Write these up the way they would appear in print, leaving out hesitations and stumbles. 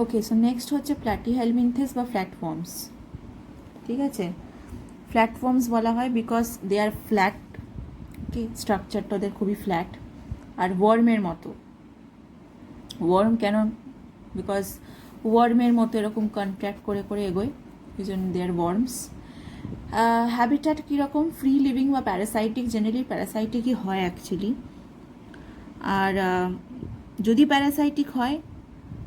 ওকে, so next হচ্ছে Platyhelminthes বা ফ্ল্যাটফর্মস। ঠিক আছে, ফ্ল্যাটফর্মস বলা হয় বিকজ দে আর ফ্ল্যাট। ওকে, স্ট্রাকচারটা ওদের খুবই ফ্ল্যাট আর ওয়ার্মের মতো। ওয়ার্ম কেন? বিকজ ওয়ার্মের মতো এরকম কন্ট্র্যাক্ট করে করে এগোয়, এই জন্য দে আর ওয়ার্মস। হ্যাবিট্যাট কীরকম? ফ্রি লিভিং বা প্যারাসাইটিক, জেনারেলি প্যারাসাইটিকই হয় অ্যাকচুয়ালি। আর যদি প্যারাসাইটিক হয়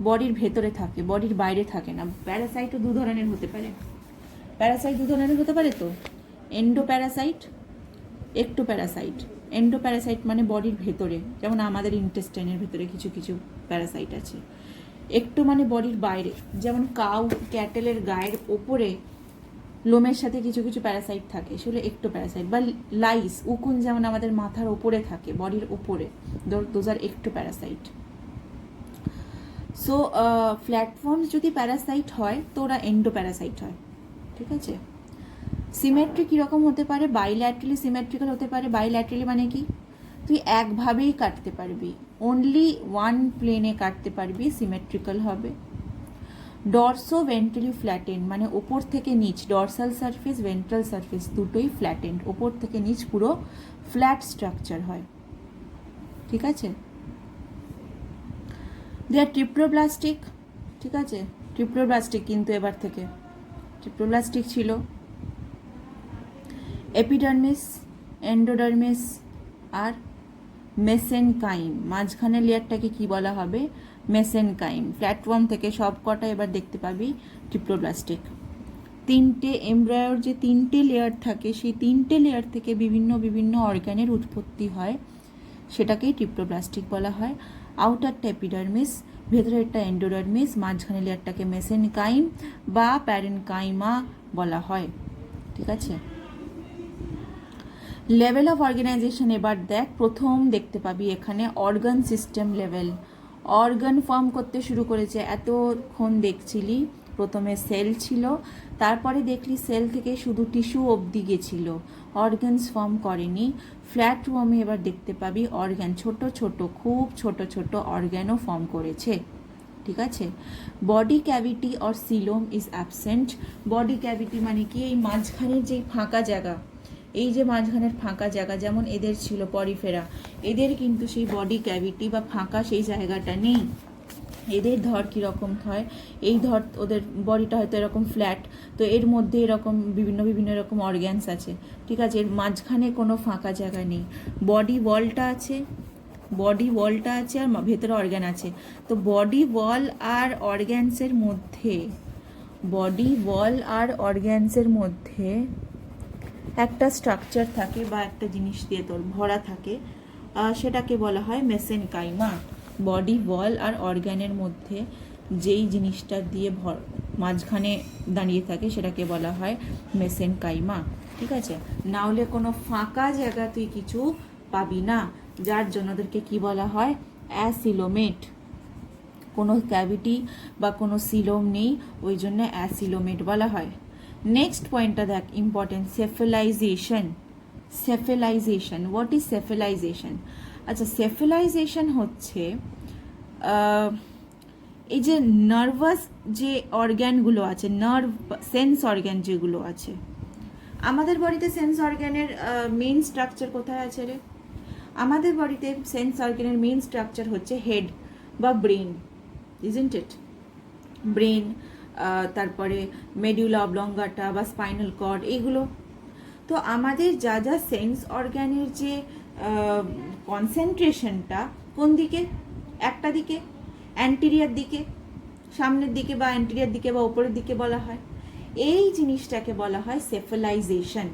বডির ভেতরে থাকে, বডির বাইরে থাকে না। প্যারাসাইটও দু ধরনের হতে পারে। প্যারাসাইট দু ধরনের হতে পারে তো, এন্ডো প্যারাসাইট, একটো প্যারাসাইট। এন্ডো প্যারাসাইট মানে বডির ভেতরে, যেমন আমাদের ইন্টেস্টাইনের ভেতরে কিছু কিছু প্যারাসাইট আছে। একটো মানে বডির বাইরে, যেমন কাউ ক্যাটেলের গায়ের ওপরে লোমের সাথে কিছু কিছু প্যারাসাইট থাকে, সেগুলো একটো প্যারাসাইট। বা লাইস, উকুন যেমন আমাদের মাথার ওপরে থাকে, বডির ওপরে, দোজ আর একটো প্যারাসাইট। সো প্ল্যাটফর্মস যদি প্যারাসাইট হয় তো ওরা এন্ডো প্যারাসাইট হয়। ঠিক আছে, সিমেট্রি কীরকম হতে পারে? বাইল্যাট্রালি সিমেট্রিক্যাল হতে পারে। বাইল্যাট্রালি মানে কি? তুই একভাবেই কাটতে পারবি, অনলি ওয়ান প্লেনে কাটতে পারবি, সিমেট্রিক্যাল হবে। ডরসো ভেন্ট্রালি ফ্ল্যাটেন্ড মানে ওপর থেকে নিচ, ডরসাল সারফেস ভেন্ট্রাল সারফেস দুটোই ফ্ল্যাটেন্ড, ওপর থেকে নিচ পুরো ফ্ল্যাট স্ট্রাকচার হয়। ঠিক আছে, দে আর ট্রিপ্লোব্লাস্টিক। ঠিক আছে, ট্রিপ্লোব্লাস্টিক কিন্তু এবার থেকে ট্রিপ্লোব্লাস্টিক ছিল। এপিডার্মিস, এন্ডোডার্মিস আর মেসেনকাইম, মাঝখানের লেয়ারটাকে কি বলা হবে? মেসেনকাইম। প্ল্যাটফর্ম থেকে সব কটা এবার দেখতে পাবি ট্রিপ্লোব্লাস্টিক। তিনটে এমব্রায়োর যে তিনটে লেয়ার থাকে, সেই তিনটে লেয়ার থেকে বিভিন্ন বিভিন্ন অর্গানের উৎপত্তি হয়, সেটাকেই ট্রিপ্লোব্লাস্টিক বলা হয়। আউটারটা এপিডার্মিস, ভেতরেরটা এন্ডোডার্মিস, মাঝখানে লেয়ারটাকে মেসেনকাইম বা প্যারেনকাইমা বলা হয়। ঠিক আছে, লেভেল অফ অর্গানাইজেশন এবার দেখ। প্রথম দেখতে পাবি এখানে organ system level. Organ form করতে শুরু করেছে, এতক্ষণ দেখছিলি প্রথমে সেল ছিল, তারপরে দেখলি সেল থেকে শুধু টিস্যু অবধি গেছিল, অর্গানস ফর্ম করেনি। ফ্ল্যাটফর্মে এবার দেখতে পাবি অর্গান, ছোট ছোট, খুব ছোট ছোট অর্গানও ফর্ম করেছে। ঠিক আছে, body cavity or coelom is absent. Body cavity মানে কি? এই মাঝখানের যে ফাঁকা জায়গা, এই যে মাঝখানের ফাঁকা জায়গা, যেমন এদের ছিল পরিফেরা, এদের কিন্তু সেই বডি ক্যাভিটি বা ফাঁকা সেই জায়গাটা নেই। এদের ধর কীরকম হয়? এই ধর ওদের বডিটা হয়তো এরকম ফ্ল্যাট, তো এর মধ্যে এরকম বিভিন্ন বিভিন্ন রকম অর্গ্যানস আছে। ঠিক আছে, এর মাঝখানে কোনো ফাঁকা জায়গা নেই। বডি ওয়ালটা আছে, বডি ওয়ালটা আছে আর ভেতরে অর্গ্যান আছে। তো বডি ওয়াল আর অর্গ্যানসের মধ্যে, বডি ওয়াল আর অর্গ্যানসের মধ্যে একটা স্ট্রাকচার থাকে বা একটা জিনিস দিয়ে তোর ভরা থাকে, সেটাকে বলা হয় মেসেনকাইমা। বডি ওয়াল আর অর্গ্যানের মধ্যে যেই জিনিসটা দিয়ে মাঝখানে দাঁড়িয়ে থাকে সেটাকে বলা হয় মেসেনকাইমা। ঠিক আছে, না হলে কোনো ফাঁকা জায়গা তুই কিছু পাবি না, যার জন্য ওদেরকে কি বলা হয়? অ্যাসিলোমেট। কোনো ক্যাভিটি বা কোনো সিলোম নেই, ওই জন্য অ্যাসিলোমেট বলা হয়। নেক্সট পয়েন্টটা দেখ, important, cephalization. Cephalization, what is cephalization? আচ্ছা, সেফেলাইজেশন হচ্ছে এই যে নার্ভাস যে অর্গ্যানগুলো আছে, নার্ভ সেন্স অর্গ্যান যেগুলো আছে আমাদের বডিতে, সেন্স অর্গ্যানের মেইন স্ট্রাকচার কোথায় আছে রে? আমাদের বডিতে সেন্স অর্গ্যানের মেইন স্ট্রাকচার হচ্ছে হেড বা ব্রেন, ইজন্ট ইট? ব্রেন, তারপরে মেডুলা অবলঙ্গাটা বা স্পাইনাল কর্ড, এগুলো। তো আমাদের যা যা সেন্স অর্গ্যানের যে কনসেন্ট্রেশনটা কোন দিকে? একটা দিকে, অ্যান্টেরিয়ার দিকে, সামনের দিকে বা অ্যান্টেরিয়ার দিকে বা ওপরের দিকে বলা হয়। এই জিনিসটাকে বলা হয় সেফেলাইজেশন,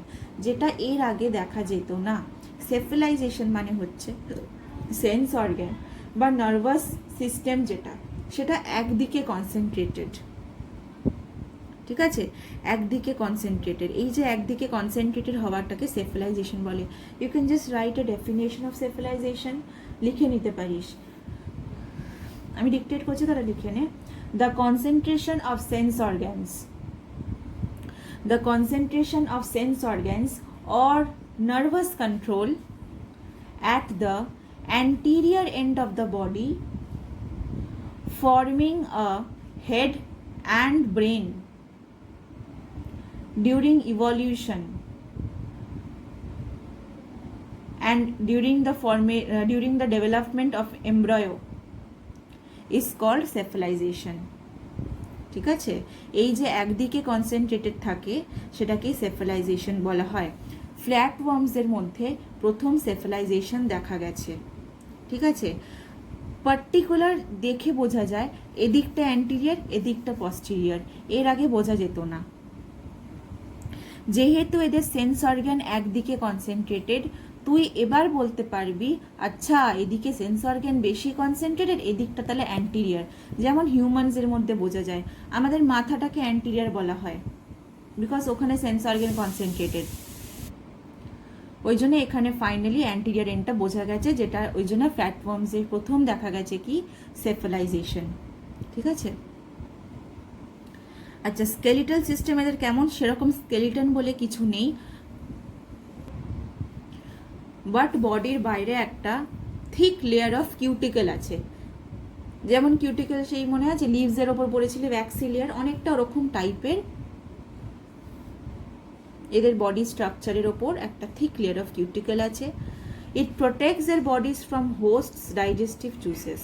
যেটা এর আগে দেখা যেত না। সেফেলাইজেশন মানে হচ্ছে সেন্স অর্গ্যান বা নার্ভাস সিস্টেম যেটা, সেটা একদিকে কনসেন্ট্রেটেড। ঠিক আছে, একদিকে কনসেন্ট্রেটেড। এই যে একদিকে কনসেন্ট্রেটেড হওয়াটাকে সেফেলাইজেশন বলে। You can just write a definition of cephalization, লিখে নিতে পারিস। আমি ডিকটেট করছি, তারা লিখে নে। The concentration of sense organs, the concentration of sense organs or nervous control at the anterior end of the body forming a head and brain during evolution and during the development of embryo is called cephalization. ঠিক আছে, এই যে একদিকে concentrated থাকে সেটাকে সেফালাইজেশন বলা হয়। Flat ওয়ার্মসের মধ্যে প্রথম সেফালাইজেশন দেখা গেছে। ঠিক আছে, পার্টিকুলার দেখে বোঝা যায় এদিকটা অ্যান্টিরিয়ার এদিকটা পস্টিরিয়ার, এর আগে বোঝা যেত না। যেহেতু এদের সেন্স অর্গান একদিকে কনসেন্ট্রেটেড, তুই এবার বলতে পারবি আচ্ছা এদিকে সেন্স অর্গান বেশি কনসেন্ট্রেটেড, এদিকটা তাহলে অ্যান্টিরিয়ার। যেমন হিউম্যানসের মধ্যে বোঝা যায়, আমাদের মাথাটাকে অ্যান্টিরিয়ার বলা হয় বিকজ ওখানে সেন্স অর্গান কনসেন্ট্রেটেড, ওই জন্য এখানে ফাইনালি অ্যান্টিরিয়ার এন্ডটা বোঝা গেছে, যেটা ওই জন্য ফ্ল্যাটওয়ার্মসের প্রথম দেখা গেছে কি সেফালাইজেশন। ঠিক আছে, আচ্ছা স্কেলিটাল সিস্টেম এদের কেমন, সেরকম স্কেলিটন বলে কিছু নেই, বাট বডির বাইরে একটা থিক লেয়ার অফ কিউটিকেল আছে। যেমন কিউটিকেল সেই মনে আছে লিভসের ওপর পড়েছিল ভ্যাক্সি লেয়ার, অনেকটা ওরকম টাইপের এদের বডি স্ট্রাকচারের ওপর একটা থিক লেয়ার অফ কিউটিকেল আছে। It protects their bodies from hosts digestive juices.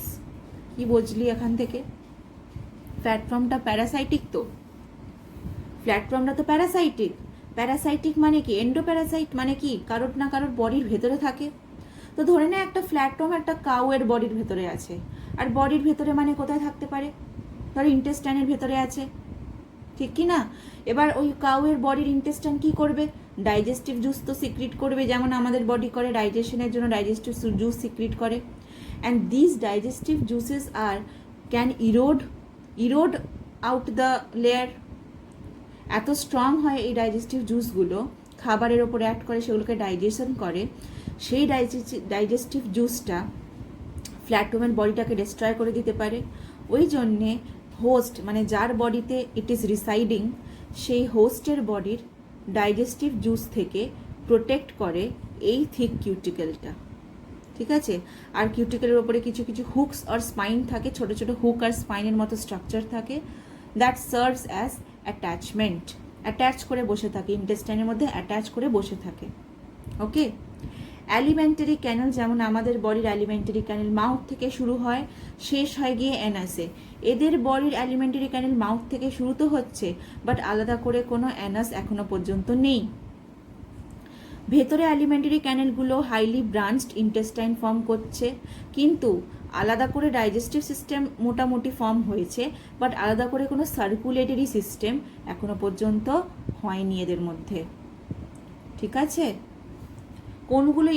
কি বুঝলি এখান থেকে? প্ল্যাটফর্মটা প্যারাসাইটিক, তো প্ল্যাটফর্মটা তো প্যারাসাইটিক। প্যারাসাইটিক মানে কি? এন্ডোপ্যারাসাইট মানে কি কারোর না কারোর বডির ভেতরে থাকে। তো ধরে নে একটা ফ্ল্যাটফর্ম একটা কাউয়ের বডির ভেতরে আছে, আর বডির ভেতরে মানে কোথায় থাকতে পারে? ধর ইন্টেস্টাইনের ভেতরে আছে, ঠিক কি না? এবার ওই কাউয়ের বডির ইন্টেস্টাইন কি করবে? ডাইজেস্টিভ জুস তো সিক্রিট করবে, যেমন আমাদের বডি করে ডাইজেশনের জন্য ডাইজেস্টিভ জুস সিক্রিট করে। And this digestive juices are can erode out the layer. এত স্ট্রং হয় এই ডাইজেস্টিভ জুসগুলো, খাবারের ওপর অ্যাড করে সেগুলোকে ডাইজেশন করে, সেই ডাইজেস্টিভ জুসটা ফ্ল্যাটওয়ার্মের বডিটাকে ডিস্ট্রয় করে দিতে পারে। ওই জন্যে হোস্ট মানে যার বডিতে ইট ইজ রিসাইডিং, সেই হোস্টের বডির ডাইজেস্টিভ জুস থেকে প্রোটেক্ট করে এই থিক কিউটিকেলটা। ঠিক আছে, আর কিউটিকেলের ওপরে কিছু কিছু হুকস আর স্পাইন থাকে, ছোট ছোট হুক আর স্পাইনের মতো স্ট্রাকচার থাকে, that serves as attachment, attach করে বসে থাকে, ইন্টেস্টাইনের মধ্যে অ্যাটাচ করে বসে থাকে। ওকে, অ্যালিমেন্টারি ক্যানেল, যেমন আমাদের বডির অ্যালিমেন্টারি ক্যানেল মাউথ থেকে শুরু হয়, শেষ হয় গিয়ে অ্যানাসে। এদের বডির অ্যালিমেন্টারি ক্যানেল মাউথ থেকে শুরু তো হচ্ছে, বাট আলাদা করে কোনো অ্যানাস এখনো পর্যন্ত নেই। ভেতরে অ্যালিমেন্টারি ক্যানেলগুলো হাইলি ব্রাঞ্চড ইন্টেস্টাইন ফর্ম করছে, কিন্তু আলাদা করে ডাইজেস্টিভ সিস্টেম মোটামুটি ফর্ম হয়েছে, বাট আলাদা করে কোনো সার্কুলেটরি সিস্টেম এখনো পর্যন্ত হয়নি এদের মধ্যে। ঠিক আছে, কোনগুলো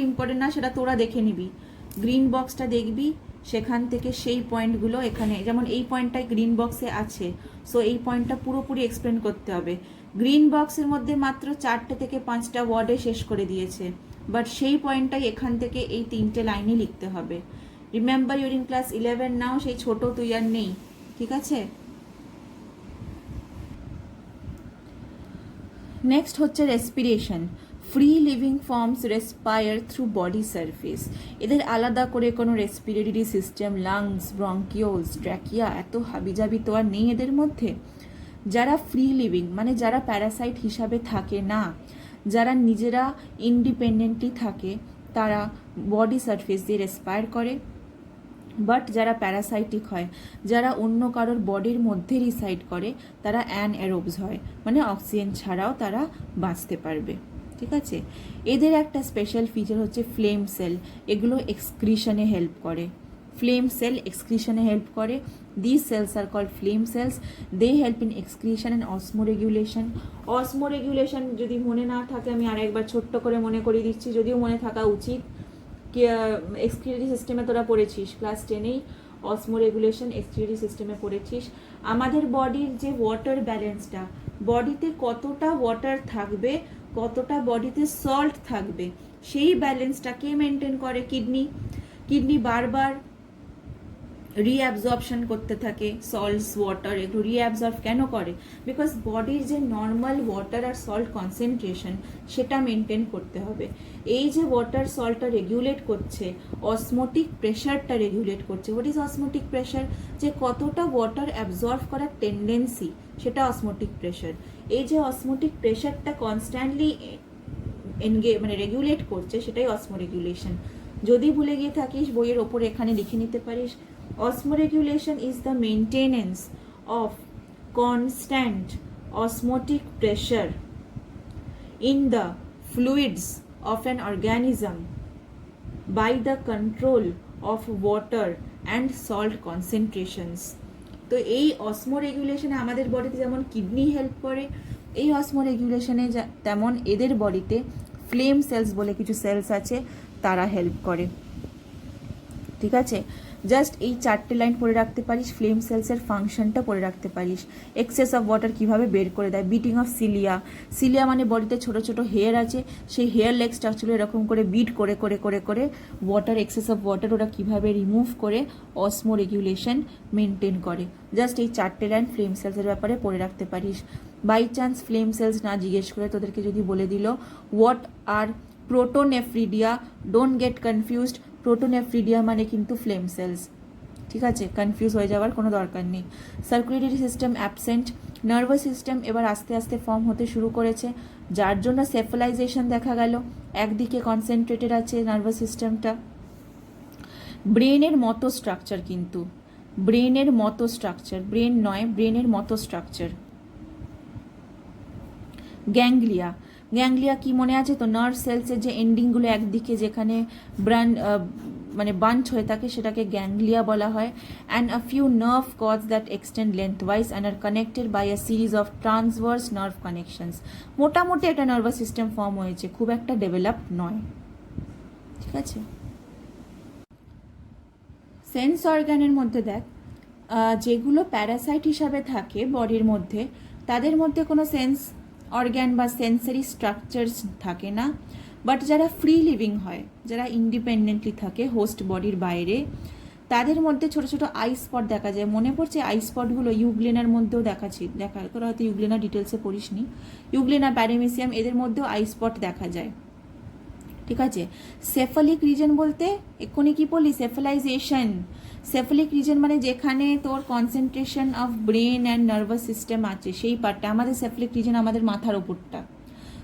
ইম্পর্টেন্ট না সেটা তোরা দেখে নিবি। গ্রিন বক্সটা দেখবি, সেখান থেকে সেই পয়েন্টগুলো এখানে, যেমন এই পয়েন্টটাই গ্রিন বক্সে আছে, সো এই পয়েন্টটা পুরোপুরি এক্সপ্লেন করতে হবে। গ্রিন বক্সের মধ্যে মাত্র 4 থেকে 5টা ওয়ার্ডে শেষ করে দিয়েছে, বাট সেই পয়েন্টটাই এখান থেকে এই 3টে লাইনই লিখতে হবে। Remember your in class 11 now, সেই ছোট তুই আর নেই। ঠিক আছে, নেক্সট হচ্ছে respiration. Free living forms respire through body surface. এদের আলাদা করে কোনো respiratory system, lungs, bronchioles, trachea এত হাবিজাবি তো আর নেই এদের মধ্যে। যারা ফ্রি লিভিং মানে যারা প্যারাসাইট হিসাবে থাকে না, যারা নিজেরা ইন্ডিপেন্ডেন্টলি থাকে, তারা বডি সারফেস দিয়ে রেসপায়ার করে। বাট যারা প্যারাসাইটিক হয়, যারা অন্য কারোর বডির মধ্যে রিসাইড করে, তারা অ্যানএরোবস হয়, মানে অক্সিজেন ছাড়াও তারা বাঁচতে পারবে। ঠিক আছে, এদের একটা স্পেশাল ফিচার হচ্ছে ফ্লেম সেল। এগুলো এক্সক্রিশনে হেল্প করে, ফ্লেম সেল এক্সক্রিশনে হেল্প করে। This cells are called flame cells. They help in excretion and osmoregulation. Osmoregulation যদি মনে না থাকে, আমি আরেকবার ছোট্ট করে মনে করিয়ে দিচ্ছি, যদিও মনে থাকা উচিত। এক্সক্রিটরি সিস্টেমে তোরা পড়েছিস ক্লাস 10-এই, অসমোরেগুলেশন এক্সক্রিটরি সিস্টেমে পড়েছিস। আমাদের বডির যে ওয়াটার ব্যালেন্সটা, বডিতে কতটা ওয়াটার থাকবে, কতটা বডিতে সল্ট থাকবে, সেই ব্যালেন্সটাকে মেনটেন করে কিডনি। কিডনি বারবার রিঅ্যাবজর্পশন করতে থাকে সল্টস ওয়াটার, একটু রিঅ্যাবজর্ব কেন করে? বিকজ বডির যে নর্মাল ওয়াটার আর সল্ট কনসেন্ট্রেশন সেটা মেনটেন করতে হবে। এই যে ওয়াটার সল্টটা রেগুলেট করছে, অসমোটিক প্রেশারটা রেগুলেট করছে। What is osmotic pressure? যে কতটা ওয়াটার অ্যাবজর্ব করার টেন্ডেন্সি, সেটা অসমোটিক প্রেশার। এই যে অসমোটিক প্রেশারটা কনস্ট্যান্টলি মানে রেগুলেট করছে, সেটাই অসমোরেগুলেশন। যদি ভুলে গিয়ে থাকিস বইয়ের ওপরে এখানে লিখে নিতে পারিস, osmoregulation is the maintenance of constant osmotic pressure in the fluids of an organism by the control of water and salt concentrations. তো এই অসমোরেগুলেশনে আমাদের বডিতে যেমন কিডনি হেল্প করে, এই অসমোরেগুলেশনে তেমন এদের বডিতে ফ্লেম সেলস বলে কিছু সেলস আছে, তারা হেল্প করে। ঠিক আছে, জাস্ট এই 4টে লাইন পড়ে রাখতে পারিস, ফ্লেম সেলসের ফাংশনটা পড়ে রাখতে পারিস। এক্সেস অফ ওয়াটার কীভাবে বের করে দেয়, বিটিং অফ সিলিয়া। সিলিয়া মানে বডিতে ছোট ছোট হেয়ার আছে, সেই হেয়ার লেগ স্ট্রাকচার এরকম করে বিট করে করে করে করে ওয়াটার, এক্সেস অফ ওয়াটার ওরা কীভাবে রিমুভ করে অসমো রেগুলেশন মেনটেন করে। জাস্ট এই 4টে লাইন ফ্লেম সেলসের ব্যাপারে পড়ে রাখতে পারিস। বাই চান্স ফ্লেম সেলস না জিজ্ঞেস করে তোদেরকে যদি বলে দিল what are protonephridia, don't get confused. Protonephridia মানে কিন্তু ফ্লেম সেলস, ঠিক আছে, কনফিউজ হয়ে যাওয়ার কোনো দরকার নেই। Circulatory system absent, nervous system এবার আস্তে আস্তে ফর্ম হতে শুরু করেছে, যার জন্য সেফালাইজেশন দেখা গেল। একদিকে কনসেন্ট্রেটেড আছে নার্ভাস সিস্টেমটা, ব্রেনের মতো স্ট্রাকচার, কিন্তু ব্রেনের মতো স্ট্রাকচার, ব্রেন নয়, ব্রেনের মতো স্ট্রাকচার। গ্যাংলিয়া, গ্যাংলিয়া কি মনে আছে তো? নার্ভ সেলসের যে এন্ডিংগুলো একদিকে যেখানে মানে বাঞ্চ হয়ে থাকে, সেটাকে গ্যাংলিয়া বলা হয়। And a few nerve cords that extend lengthwise and are connected by a series of transverse nerve connections. মোটামুটি একটা নার্ভাস সিস্টেম ফর্ম হয়েছে, খুব একটা ডেভেলপড নয়, ঠিক আছে। সেন্স অর্গানের মধ্যে দেখ, যেগুলো প্যারাসাইট হিসাবে থাকে বডির মধ্যে, তাদের মধ্যে কোনো সেন্স অর্গ্যান বা সেন্সারি স্ট্রাকচারস থাকে না। বাট যারা ফ্রি লিভিং হয়, যারা ইন্ডিপেন্ডেন্টলি থাকে হোস্ট বডির বাইরে, তাদের মধ্যে ছোট ছোট আই স্পট দেখা যায়। মনে পড়ছে আই স্পটগুলো ইউগ্লেনার মধ্যেও দেখা তোরা হয়তো ইউগ্লেনা ডিটেলসে পড়িসনি, ইউগ্লেনা প্যারামেসিয়াম এদের মধ্যেও আই স্পট দেখা যায়, ঠিক আছে। সেফালিক রিজন বলতে এক্ষুনি কি বললি, সেফালাইজেশন। সেফালিক রিজন মানে যেখানে তোর concentration of brain and nervous system আছে, সেই পার্টটা। আমাদের সেফালিক রিজন আমাদের মাথার ওপরটা,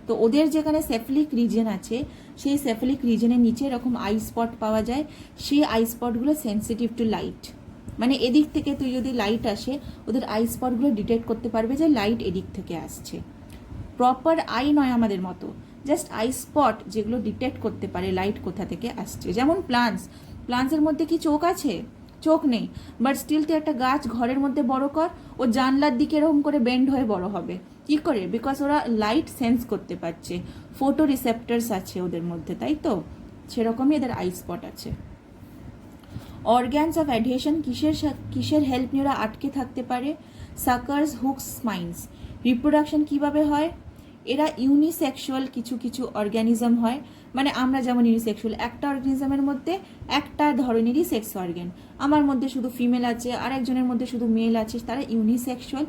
তো ওদের যেখানে সেফালিক রিজন আছে, সেই সেফালিক রিজনের নিচে এরকম আই স্পট পাওয়া যায়। সেই আই স্পটগুলো সেন্সিটিভ টু লাইট, মানে এদিক থেকে তুই যদি লাইট আসে, ওদের আই স্পটগুলো ডিটেক্ট করতে পারবে যে লাইট এদিক থেকে আসছে। প্রপার আই নয় আমাদের মতো, জাস্ট আই স্পট যেগুলো ডিটেক্ট করতে পারে লাইট কোথা থেকে আসছে। যেমন প্লান্টসের মধ্যে কি চোখ আছে? চোখ নেই, বাট স্টিল তুই একটা গাছ ঘরের মধ্যে বড় কর, ও জানলার দিকে এরকম করে বেন্ড হয়ে বড় হবে। কি করে? বিকজ ওরা লাইট সেন্স করতে পারছে, ফোটো রিসেপ্টার্স আছে ওদের মধ্যে, তাই তো? সেরকমই এদের আই স্পট আছে। অর্গ্যানস অফ অ্যাডহেশন, কিসের হেল্প নিয়ে ওরা আটকে থাকতে পারে? সাকার্স, হুকস, স্পাইন্স। রিপ্রোডাকশন কিভাবে হয়? এরা ইউনিসেক্সুয়াল কিছু কিছু অর্গ্যানিজম হয়, মানে আমরা যেমন ইউনিসেক্সুয়াল, একটা অর্গানিজমের মধ্যে একটা ধরনেরই সেক্স অর্গ্যান, আমার মধ্যে শুধু ফিমেল আছে আর একজনের মধ্যে শুধু মেল আছে, তারা ইউনিসেক্সুয়াল।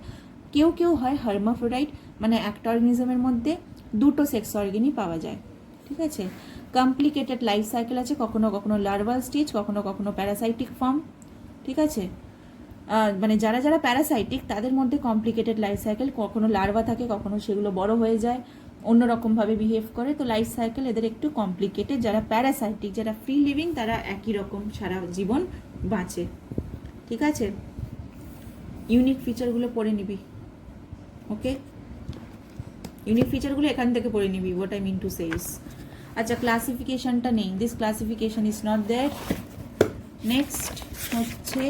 কেউ কেউ হয় হার্মাফ্রোডাইট, মানে একটা অর্গানিজমের মধ্যে দুটো সেক্স অর্গ্যানই পাওয়া যায়, ঠিক আছে। কমপ্লিকেটেড লাইফ সাইকেল আছে, কখনো কখনো লার্ভাল স্টেজ, কখনো কখনো প্যারাসাইটিক ফর্ম, ঠিক আছে। মানে যারা যারা প্যারাসাইটিক তাদের মধ্যে কমপ্লিকেটেড লাইফ সাইকেল, কখনো লার্ভা থাকে, কখনো সেগুলো বড় হয়ে যায়, অন্যরকমভাবে বিহেভ করে, তো লাইফ সাইকেল এদের একটু কমপ্লিকেটেড। যারা প্যারাসাইটিক, যারা ফ্রি লিভিং, তারা একই রকম সারা জীবন বাঁচে, ঠিক আছে। ইউনিক ফিচারগুলো পড়ে নিবি, ওকে? ইউনিক ফিচারগুলো এখান থেকে পড়ে নিবি, what I mean to say is. আচ্ছা, ক্লাসিফিকেশনটা নেই, this classification is not there. Next হচ্ছে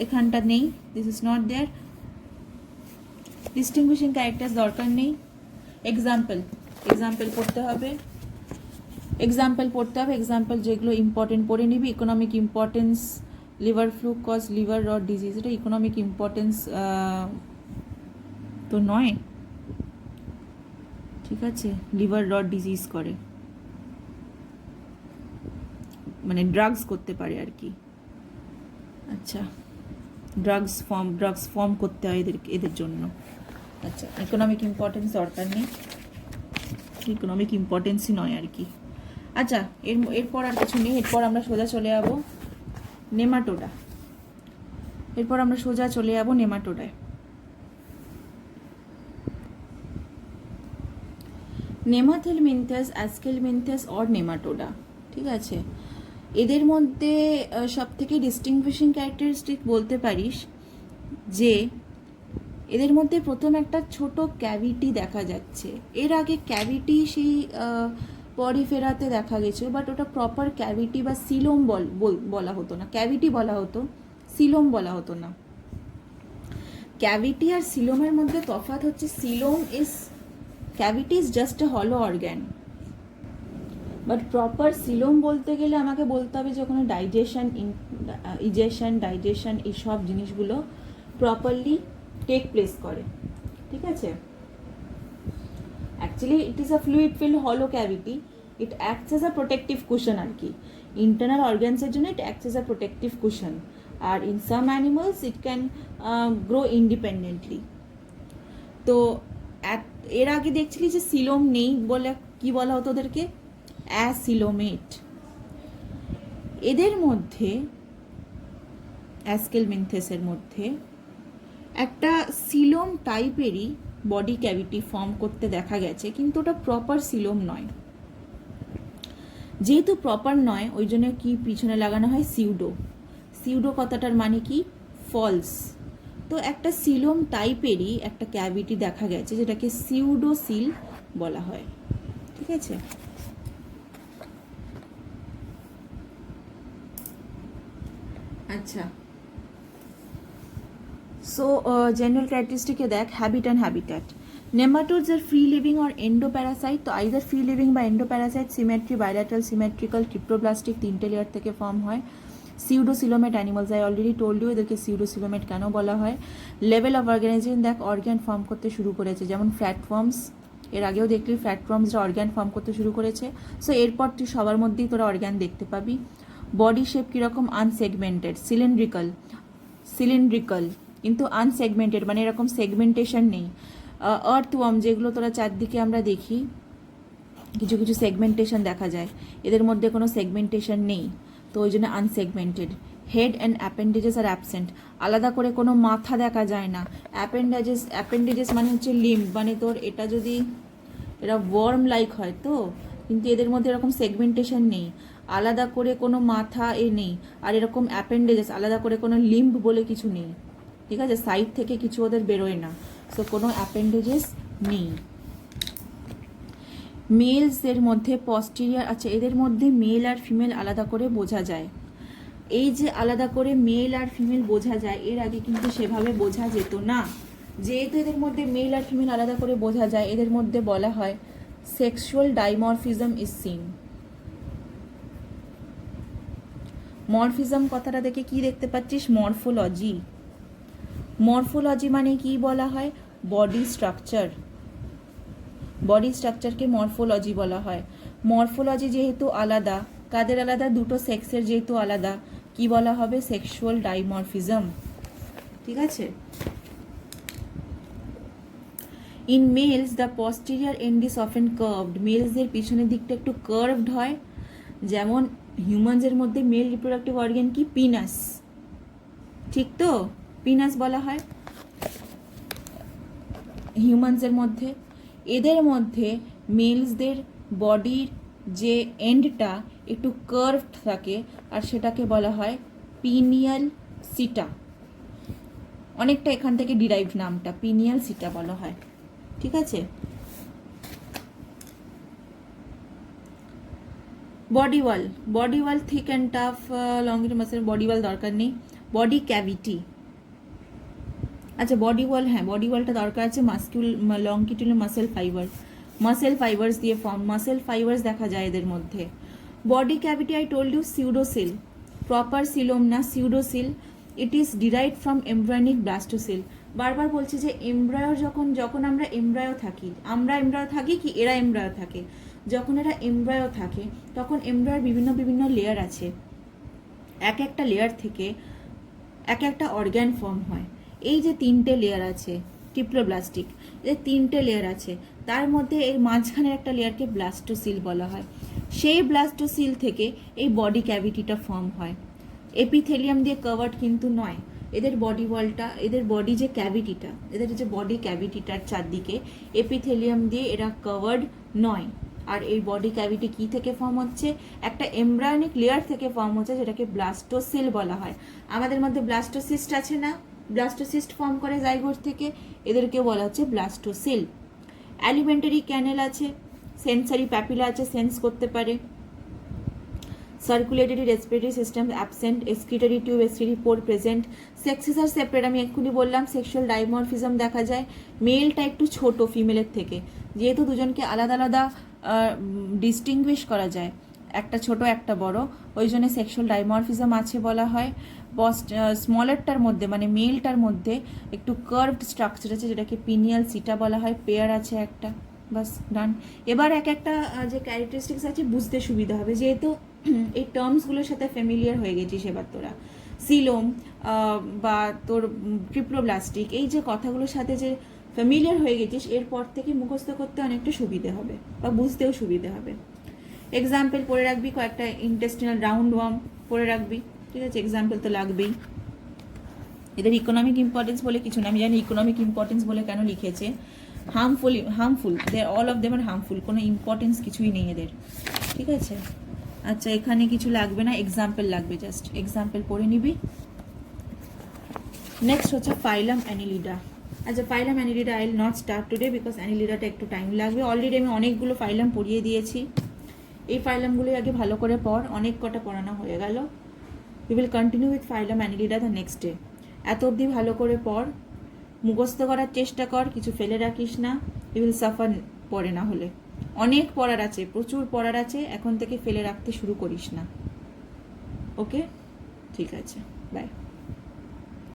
এখানটা নেই, this is not there. Distinguishing characters দরকার নেই। এক্সাম্পল পড়তে হবে, এক্সাম্পল যেগুলো ইম্পর্টেন্ট পড়ে নিবি। Economic importance, liver fluke cause liver rot disease, এটা ইকোনমিক ইম্পর্টেন্স তো নয়, ঠিক আছে। লিভার রড ডিজিজ করে, মানে ড্রাগস করতে পারে আর কি। আচ্ছা, ড্রাগস ফর্ম করতে হয় এদের জন্য। আচ্ছা, ইকোনমিক ইম্পর্টেন্স দরকার নেই, ইকোনমিক ইম্পর্টেন্সই নয় আর কি। আচ্ছা, এরপর আর কিছু নেই। এরপর আমরা সোজা চলে যাব নেমাটোডা। নেমাটোডায়। নেমাথেলমিনথাস, অ্যাস্কেলমিনথাস অর নেমাটোডা, ঠিক আছে। এদের মধ্যে সব থেকে ডিস্টিংগুইশিং ক্যারেক্টারিস্টিক বলতে পারিস যে এদের মধ্যে প্রথম একটা ছোট ক্যাভিটি দেখা যাচ্ছে। এর আগে ক্যাভিটি সেই পরিফেরাতে দেখা গেছে, বাট ওটা প্রপার ক্যাভিটি বা সিলোম বলা হতো না, ক্যাভিটি বলা হতো, সিলোম বলা হতো না। ক্যাভিটি আর সিলোমের মধ্যে তফাৎ হচ্ছে ক্যাভিটি ইজ জাস্ট এ হলো অর্গ্যান, বাট প্রপার সিলোম বলতে গেলে আমাকে বলতে হবে যে ওখানে ডাইজেশন এইসব জিনিসগুলো প্রপারলি টেক প্লেস করে, ঠিক আছে। Actually it is a fluid filled hollow cavity, it acts as a protective cushion আর কি। ইন্টারনাল অর্গানসের জন্য it acts as a protective cushion, আর in some animals it can grow independently. তো এর আগে দেখছিলি যে সিলোম নেই বলে কি বলা হতো ওদেরকে, অ্যাসিলোমেট। এদের মধ্যে অ্যাস্কেলমিনথেসের মধ্যে একটা সিলোম টাইপেরই বডি ক্যাভিটি ফর্ম করতে দেখা গেছে, কিন্তু ওটা প্রপার সিলোম নয়। যেহেতু প্রপার নয় ওই জন্য কি পিছনে লাগানো হয় সিউডো কথাটার মানে কি, ফলস। তো একটা সিলোম টাইপেরই একটা ক্যাভিটি দেখা গেছে যেটাকে সিউডোসিল বলা হয়, ঠিক আছে। আচ্ছা, সো জেনারেল ক্যারেক্টারিস্টিকে দেখ, habit and habitat. Nematodes are free living or endoparasite. তো আইদার ফ্রি লিভিং বা endoparasite, symmetry, bilateral, symmetrical, triploblastic, 3টে লেয়ার থেকে ফর্ম হয়। Pseudocoelomate animals, I already told you এদেরকে সিউডোসিলোমেট কেন বলা হয়। লেভেল অফ অর্গানাইজেশন দেখ, অর্গ্যান ফর্ম করতে শুরু করেছে, যেমন ফ্ল্যাটফর্মস, এর আগেও দেখলি ফ্ল্যাটফর্মসরা অর্গ্যান ফর্ম করতে শুরু করেছে। সো এরপর তুই সবার মধ্যেই তোরা অর্গ্যান দেখতে পাবি। বডি শেপ কীরকম, আনসেগমেন্টেড, সিলিন্ড্রিক্যাল কিন্তু আনসেগমেন্টেড, মানে এরকম সেগমেন্টেশন নেই। আর্থওয়ার্ম যেগুলো তোরা চারদিকে আমরা দেখি, কিছু কিছু সেগমেন্টেশন দেখা যায়, এদের মধ্যে কোনো সেগমেন্টেশন নেই, তো ওই জন্য unsegmented. Head and appendages are absent, আলাদা করে কোনো মাথা দেখা যায় না। অ্যাপেন্ডেজেস মানে হচ্ছে লিম্ব, মানে তোর এটা যদি এরা ওয়ার্ম লাইক হয় তো, কিন্তু এদের মধ্যে এরকম সেগমেন্টেশন নেই, আলাদা করে কোনো মাথা নেই। আর এরকম অ্যাপেন্ডেজেস আলাদা করে কোনো লিম্ব বলে কিছু নেই, ঠিক আছে, সাইড থেকে কিছু ওদের বেরোয় না, সো কোনো অ্যাপেন্ডেজেস নেই। মেলসের মধ্যে পস্টেরিয়ার, আচ্ছা এদের মধ্যে মেল আর ফিমেল আলাদা করে বোঝা যায়। এই যে আলাদা করে মেল আর ফিমেল বোঝা যায়, এর আগে কিন্তু সেভাবে বোঝা যেত না। যেহেতু এদের মধ্যে মেল আর ফিমেল আলাদা করে বোঝা যায়, এদের মধ্যে বলা হয় sexual dimorphism is seen. Morphism কথাটা দেখে কি দেখতে পাচ্ছিস, মরফোলজি। মরফোলজি মানে কি বলা হয়, বডি স্ট্রাকচারকে মরফোলজি বলা হয়। মরফোলজি যেহেতু আলাদা, কাদের আলাদা, দুটো সেক্সের যেহেতু আলাদা, কি বলা হবে, সেক্সুয়াল ডাইমরফিজম, ঠিক আছে। In males the posterior end is often curved, মেলসদের পিছনের দিকটা একটু কার্ভড হয়, যেমন হিউম্যানসের মধ্যে মেল রিপ্রোডাক্টিভ অর্গান কি, পিনাস, ঠিক তো, পিনাস বলা হয় হিউম্যানসের মধ্যে। এদের মধ্যে মেলসদের বডির যে এন্ডটা একটু কার্ভড থাকে, আর সেটাকে বলা হয় পিনিয়াল সিটা, অনেকটা এখান থেকে ডিরাইভড নামটা, পিনিয়াল সিটা বলা হয়, ঠিক আছে। Body wall thick and tough, longitude muscle, body wall দরকার নেই। বডি ক্যাভিটি, আচ্ছা বডি ওয়াল, হ্যাঁ বডি ওয়ালটা দরকার আছে। লংগিটিউডাল মাসেল ফাইবার্স দিয়ে ফর্ম, মাসেল ফাইবার্স দেখা যায় এদের মধ্যে। Body cavity I told you pseudocoel, proper coelom না, pseudocoel. It is derived from embryonic blastocoel. বারবার বলছি যে এমব্রায়ো যখন আমরা এমব্রায়ো থাকি কি এরা এমব্রায়ো থাকে, যখন এরা এমব্রায়ো থাকে তখন এমব্রায়োর বিভিন্ন লেয়ার আছে, এক একটা লেয়ার থেকে এক একটা অর্গ্যান ফর্ম হয়। এই যে 3টে লেয়ার আছে ট্রিপ্লোব্লাস্টিক, যে 3টে লেয়ার আছে, তার মধ্যে এর মাঝখানে একটা লেয়ারকে ব্লাস্টোসিল বলা হয়। সেই ব্লাস্টোসিল থেকে এই বডি ক্যাভিটিটা ফর্ম হয়। এপিথেলিয়াম দিয়ে কভার্ড কিন্তু নয়, এদের বডি ওয়ালটা, এদের বডি যে ক্যাভিটিটা, এদের যে বডি ক্যাভিটিটার চারদিকে এপিথেলিয়াম দিয়ে এরা কভার্ড নয়। আর এই বডি ক্যাভিটি কি থেকে ফর্ম হচ্ছে? একটা এমব্রায়োনিক লেয়ার থেকে ফর্ম হচ্ছে, যেটাকে ব্লাস্টোসিল বলা হয়। আমাদের মধ্যে ব্লাস্টোসিস্ট আছে না, ব্লাস্টোসিস্ট ফর্ম করে জাইগোট থেকে, এদেরকে বলা হচ্ছে ব্লাস্টোসিল। অ্যালিমেন্টারি ক্যানেল আছে, সেন্সারি প্যাপিলা আছে, সেন্স করতে পারে। Circulatory respiratory system absent, excretory tube, excretory pore present. Sexes are separate, আমি এক্ষুনি বললাম সেক্সুয়াল ডাইমরফিজম দেখা যায়। মেলটা একটু ছোট ফিমেলের থেকে, যেহেতু দুজনকে আলাদা আলাদা ডিস্টিংগুইশ করা যায়, একটা ছোট একটা বড়, ওই জন্য সেক্সুয়াল ডাইমরফিজম আছে বলা হয়। স্মলেরটার মধ্যে মানে মেলটার মধ্যে একটু কার্ভড স্ট্রাকচার আছে, যেটাকে পিনিয়াল সিটা বলা হয়। পেয়ার আছে একটা, বাস ডান। এবার এক একটা যে ক্যারেক্টারিস্টিক্স আছে বুঝতে সুবিধা হবে, যেহেতু এই টার্মসগুলোর সাথে ফ্যামিলিয়ার হয়ে গেছিস এবার তোরা। সিলোম বা তোর ট্রিপ্লোব্লাস্টিক, এই যে কথাগুলোর সাথে যে ফ্যামিলিয়ার হয়ে গেছিস, এরপর থেকে মুখস্থ করতে অনেকটা সুবিধে হবে বা বুঝতেও সুবিধে হবে। এক্সাম্পল পড়ে রাখবি, কয়েকটা ইন্টেস্টিনাল রাউন্ড ওয়ার্ম পড়ে রাখবি, ঠিক আছে? এক্সাম্পল তো লাগবেই। এদের ইকোনমিক ইম্পর্টেন্স বলে কিছু না, আমি জানি ইকোনমিক ইম্পর্টেন্স বলে কেন লিখেছে। Harmful they all of them are harmful, কোনো ইম্পর্টেন্স কিছুই নেই এদের, ঠিক আছে? আচ্ছা, এখানে কিছু লাগবে না, এক্সাম্পল লাগবে, জাস্ট এক্সাম্পল পড়ে নিবি। নেক্সট হচ্ছে ফাইলাম অ্যানিলিডা। আচ্ছা, phylum annelida I will not start today because অ্যানিলিডাটা একটু টাইম লাগবে। অলরেডি আমি অনেকগুলো ফাইলাম পড়িয়ে দিয়েছি, এই ফাইলামগুলোই আগে ভালো করে পড়, অনেক কটা পড়ানো হয়ে গেল। We will continue with phylum annelida the next day. এত অবধি ভালো করে পড়, মুখস্থ করার চেষ্টা কর, কিছু ফেলে রাখিস না, ইউ উইল সাফার পড়ে না হলে। অনেক পড়ার আছে, প্রচুর পড়ার আছে, এখন থেকে ফেলে রাখতে শুরু করিস না। ওকে, ঠিক আছে, বাই।